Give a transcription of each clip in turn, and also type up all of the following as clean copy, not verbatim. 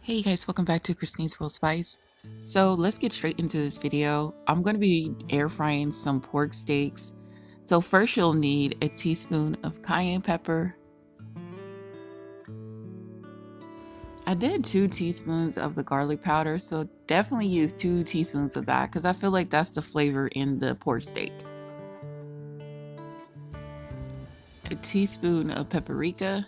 Hey you guys, welcome back to Christine's World Spice. So let's get straight into this video. I'm going to be air frying some pork steaks. So first you'll need a teaspoon of cayenne pepper. I did 2 teaspoons of the garlic powder, so definitely use 2 teaspoons of that because I feel like that's the flavor in the pork steak. A teaspoon of paprika.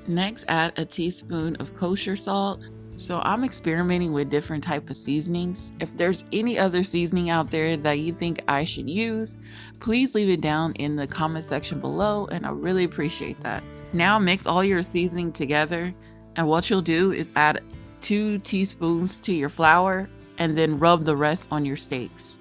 Next, add a teaspoon of kosher salt. So I'm experimenting with different type of seasonings. If there's any other seasoning out there that you think I should use, please leave it down in the comment section below and I really appreciate that. Now mix all your seasoning together and what you'll do is add 2 teaspoons to your flour and then rub the rest on your steaks.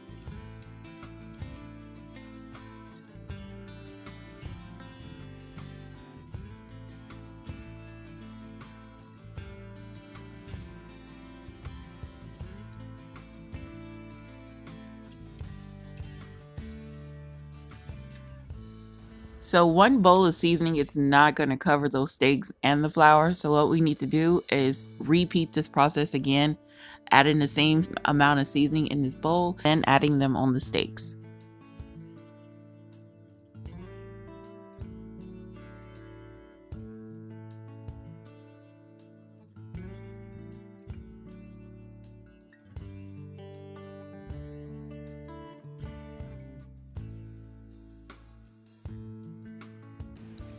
So 1 bowl of seasoning is not going to cover those steaks and the flour. So what we need to do is repeat this process again, adding the same amount of seasoning in this bowl and adding them on the steaks.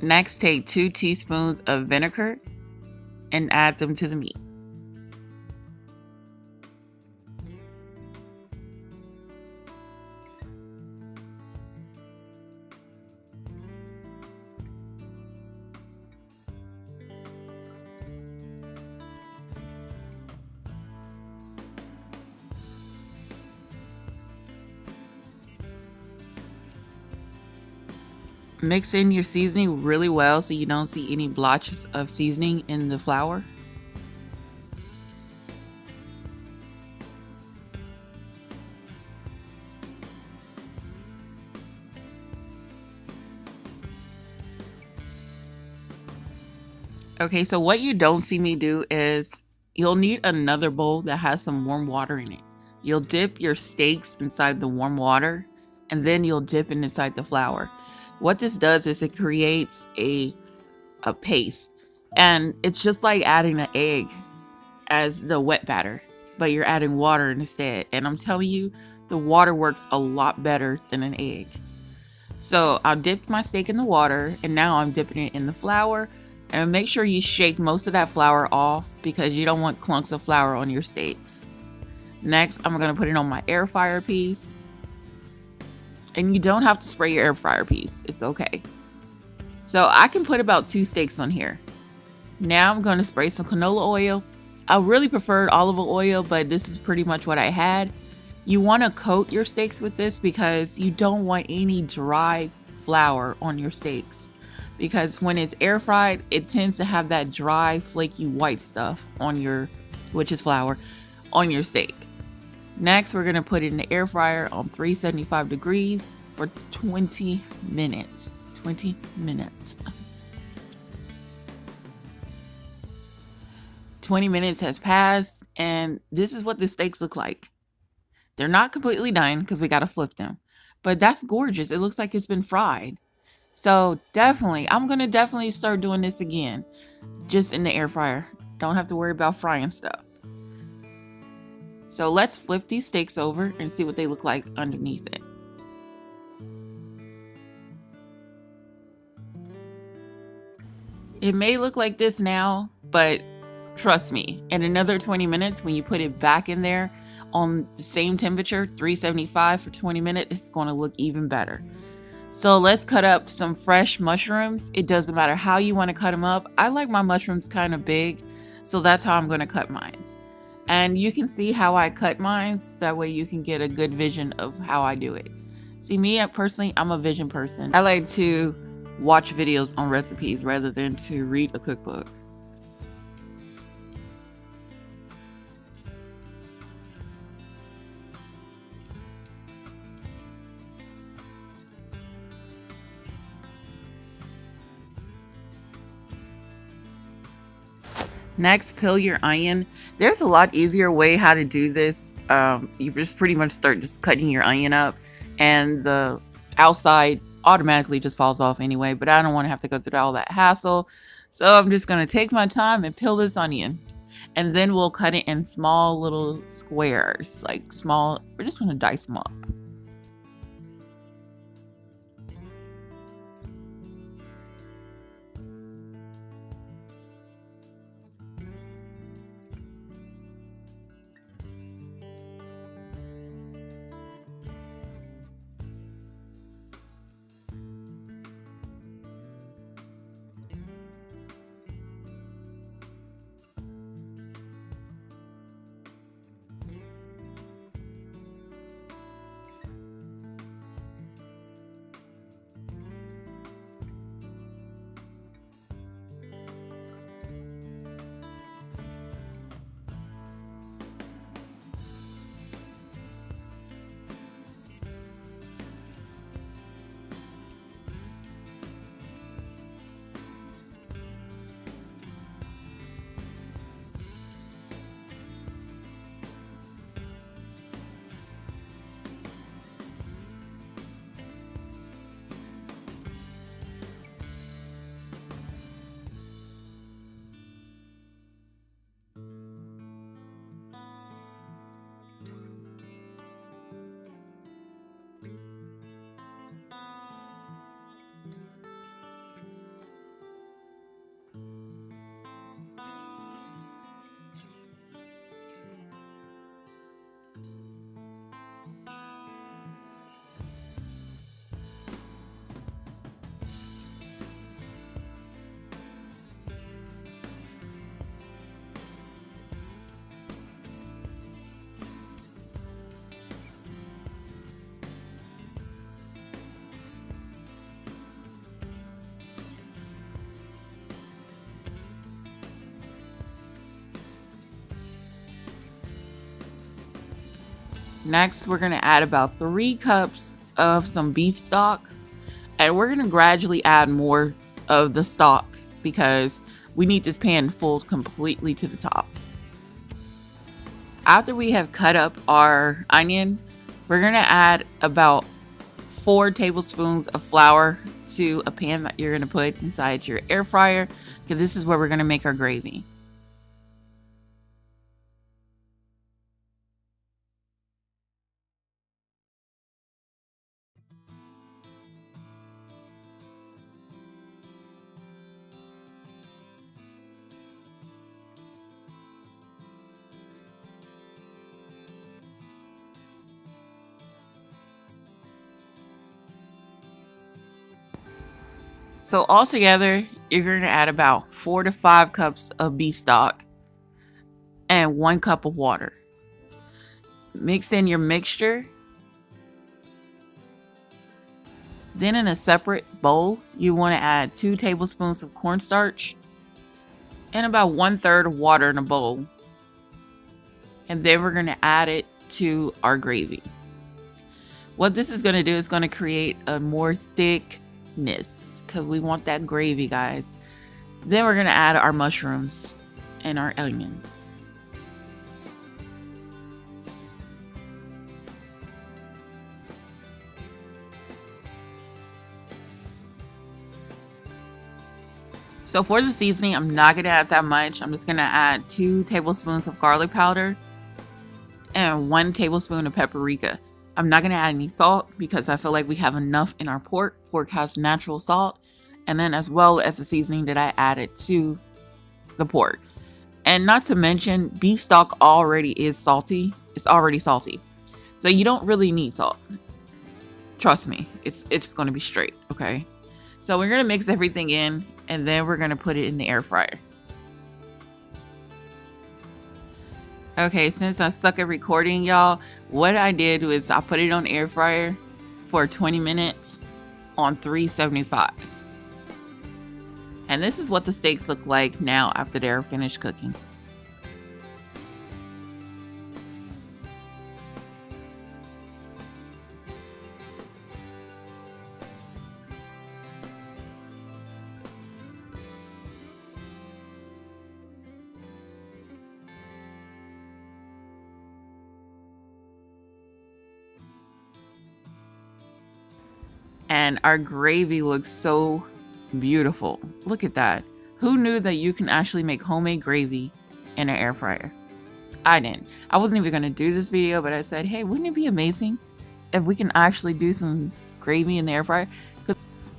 Next, take 2 teaspoons of vinegar and add them to the meat. Mix in your seasoning really well so you don't see any blotches of seasoning in the flour. Okay, so what you don't see me do is you'll need another bowl that has some warm water in it. You'll dip your steaks inside the warm water and then you'll dip it inside the flour. What this does is it creates a paste, and it's just like adding an egg as the wet batter, but you're adding water instead. And I'm telling you, the water works a lot better than an egg. So I dipped my steak in the water and now I'm dipping it in the flour. And make sure you shake most of that flour off because you don't want clumps of flour on your steaks. Next, I'm going to put it on my air fryer piece. And you don't have to spray your air fryer piece. It's okay. So I can put about 2 steaks on here. Now I'm going to spray some canola oil. I really preferred olive oil, but this is pretty much what I had. You want to coat your steaks with this because you don't want any dry flour on your steaks. Because when it's air fried, it tends to have that dry, flaky white stuff on your, which is flour, on your steak. Next, we're going to put it in the air fryer on 375 degrees for 20 minutes. 20 minutes. 20 minutes has passed, and this is what the steaks look like. They're not completely done because we got to flip them, but that's gorgeous. It looks like it's been fried. So definitely, I'm going to definitely start doing this again, just in the air fryer. Don't have to worry about frying stuff. So let's flip these steaks over and see what they look like underneath it. It may look like this now, but trust me, in another 20 minutes, when you put it back in there on the same temperature, 375 for 20 minutes, it's going to look even better. So let's cut up some fresh mushrooms. It doesn't matter how you want to cut them up. I like my mushrooms kind of big, so that's how I'm going to cut mine. And you can see how I cut mine. That way you can get a good vision of how I do it. See, me personally, I'm a vision person. I like to watch videos on recipes rather than to read a cookbook. Next, peel your onion. There's a lot easier way how to do this. You just pretty much start just cutting your onion up, and the outside automatically just falls off anyway. But I don't want to have to go through all that hassle, so I'm just gonna take my time and peel this onion, and then we'll cut it in small little squares, like small. We're just gonna dice them up. Next, we're gonna add about 3 cups of some beef stock, and we're gonna gradually add more of the stock because we need this pan full completely to the top. After we have cut up our onion, we're gonna add about 4 tablespoons of flour to a pan that you're gonna put inside your air fryer, because this is where we're gonna make our gravy. So altogether, you're gonna add about 4 to 5 cups of beef stock and 1 cup of water. Mix in your mixture. Then in a separate bowl, you want to add 2 tablespoons of cornstarch and about 1/3 of water in a bowl. And then we're going to add it to our gravy. What this is going to do is going to create a more thickness because we want that gravy, guys. Then we're going to add our mushrooms and our onions. So for the seasoning, I'm not going to add that much. I'm just going to add 2 tablespoons of garlic powder and 1 tablespoon of paprika. I'm not going to add any salt because I feel like we have enough in our pork. Pork has natural salt. And then as well as the seasoning that I added to the pork. And not to mention, beef stock already is salty. It's already salty. So you don't really need salt. Trust me, it's going to be straight, okay? So we're going to mix everything in, and then we're going to put it in the air fryer. Okay, since I suck at recording, y'all, what I did was I put it on air fryer for 20 minutes on 375. And this is what the steaks look like now after they're finished cooking. And our gravy looks so beautiful. Look at that. Who knew that you can actually make homemade gravy in an air fryer? I didn't. I wasn't even going to do this video, but I said, hey, wouldn't it be amazing if we can actually do some gravy in the air fryer?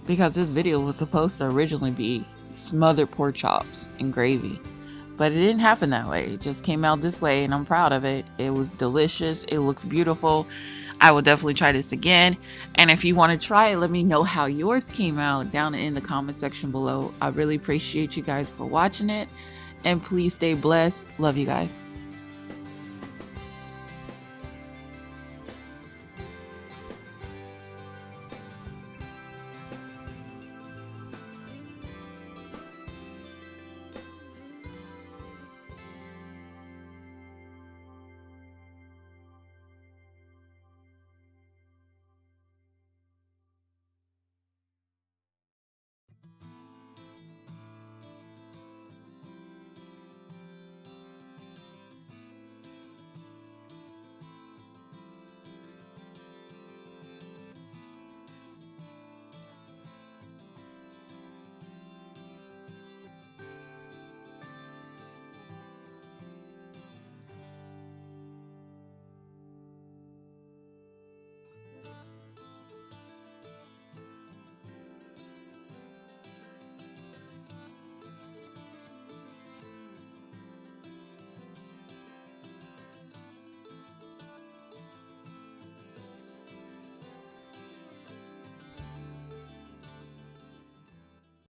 Because this video was supposed to originally be smothered pork chops and gravy. But it didn't happen that way. It just came out this way, and I'm proud of it. It was delicious. It looks beautiful. I will definitely try this again. And if you want to try it, let me know how yours came out down in the comment section below. I really appreciate you guys for watching it. And please stay blessed. Love you guys.